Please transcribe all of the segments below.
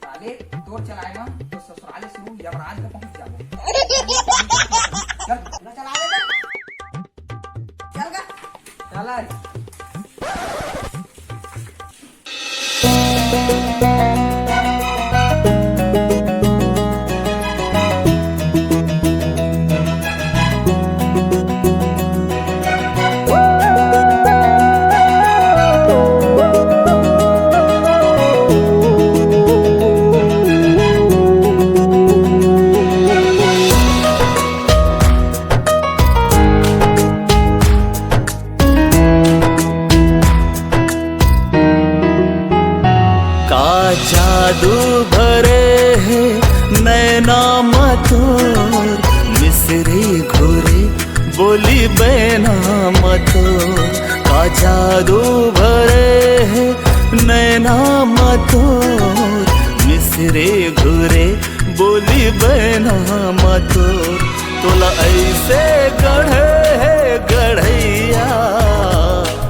साले तोर चलाए ना तो ससुराले शुरू यमराज को पहुंच जाओ। चल ना चला दे चल का चला रे। जादू भरे है नैना मतोर मिसरी घुरे बोली बैना मतोर का जादू भरे है नैना मतोर मिसरी घुरे बोली बैना मतोर तोला ऐसे गढ़े है गढ़ैया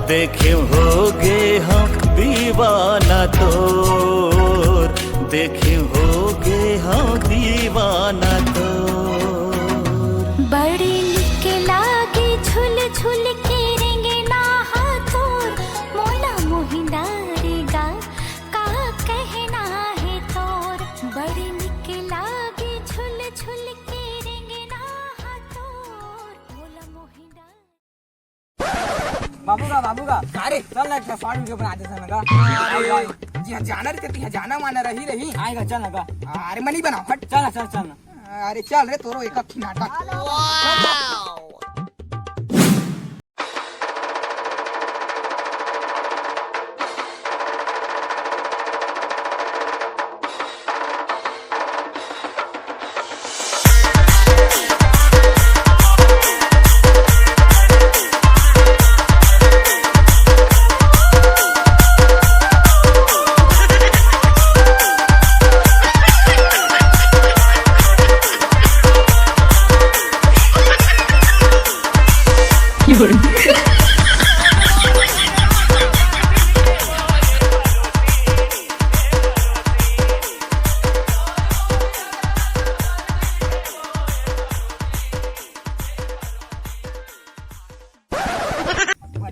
देखे होगे हम दीवाना तोर देखे होगे हम दीवाना तोर। बड़ी निक लागे झुल झुल के रेंगे ना हाथोर मोला मोहिंदारेगा का कहना है तोर। बड़ी निक लागे झुल झुल के रेंगे ना हाथोर मोला मोहिंदा। बाबूगा अरे चल ना शॉर्ट वीडियो बना देते ना जी हाँ जाना रहती है जाना माना रही आएगा चल ना अरे मनी बना फट चल ना अरे चल रे तोरो एक नाटक।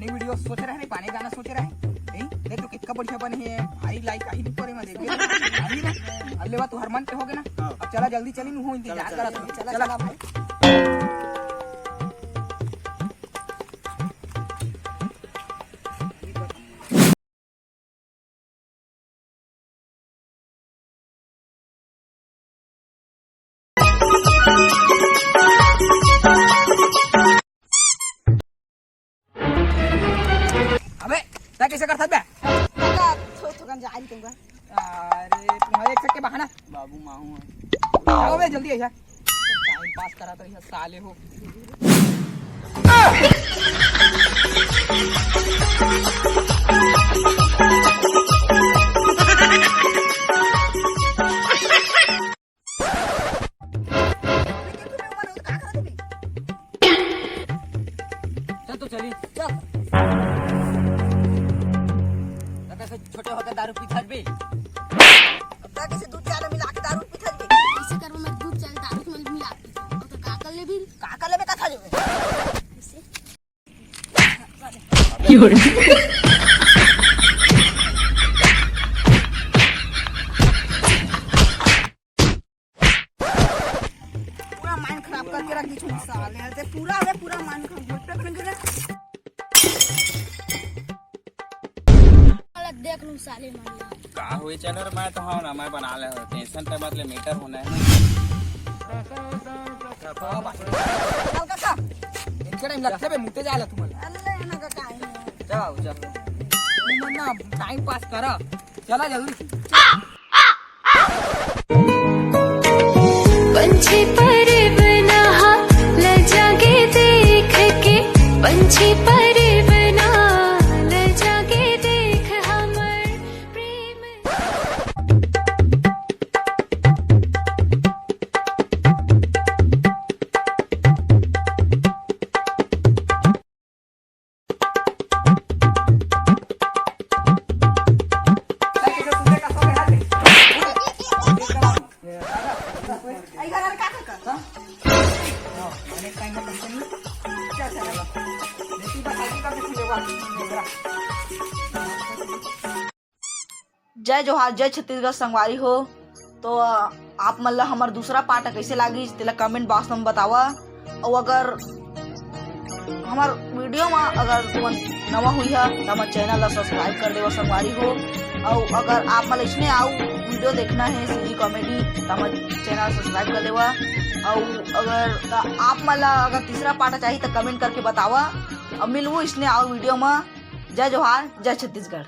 वीडियो सोच रहे पानी गाना सोच रहे देख तो कितना बढ़िया बने है आई लाइक आई पर में देख अल्ले बात तू हरमान पे हो गए ना अब चला जल्दी चली नु हो इंतजार करा तू चला भाई। अबे क्या कैसे कर सकता है थोड़ा जान दूंगा। अरे तुम्हारे एक के बहाना बाबू माहू आओ बे जल्दी ऐसा टाइम पास करा तो ये साले हो। चल तो चली चल कैसे छोटे होते दारू पीता भी अब कैसे दूध चाल मिला के दारू पीथल बे ऐसे करो मैं दूध चल दारू में मिला और तो काकल ले भी काका लेबे का था लेबे पूरा माइंड खराब करके रख दी छोड़ साले ते पूरा माइंड खराब होट पे करेंगे ना देख लूं साले मार का हुई चैनल मैं तो हाँ ना मैं बना ले टेंशन पे मतलब मीटर होना है चल काका इनके टाइम लगते बे मुते जाला तुम्हाला अल्ले ना काका जाओ तुम ना टाइम पास करा चला जल्दी। पंछी पर बना ल जागे देख के पंछी पर बना ल जागे देख हमर प्रेम। कैसे चल चल देखी बताई का खुलेगा मेरा। जय जोहार, जय छत्तीसगढ़ संगवारी हो। तो आप मन ला हमार दूसरा पार्ट कैसे लागी तेला कमेंट बॉक्स में बतावा। और अगर हमार वीडियो में अगर तुम नवा हुई है तो हमारे चैनल ला सब्सक्राइब कर देवा संगवारी हो। और अगर आप मन इसने आओ वीडियो देखना है सीधी कॉमेडी तो हमारे चैनल सब्सक्राइब कर देवा। और अगर आप मन ला अगर तीसरा पार्ट चाहिए तो कमेंट करके बतावा। अब मिलूँ इसने आओ वीडियो में। जय जोहार, जय छत्तीसगढ़।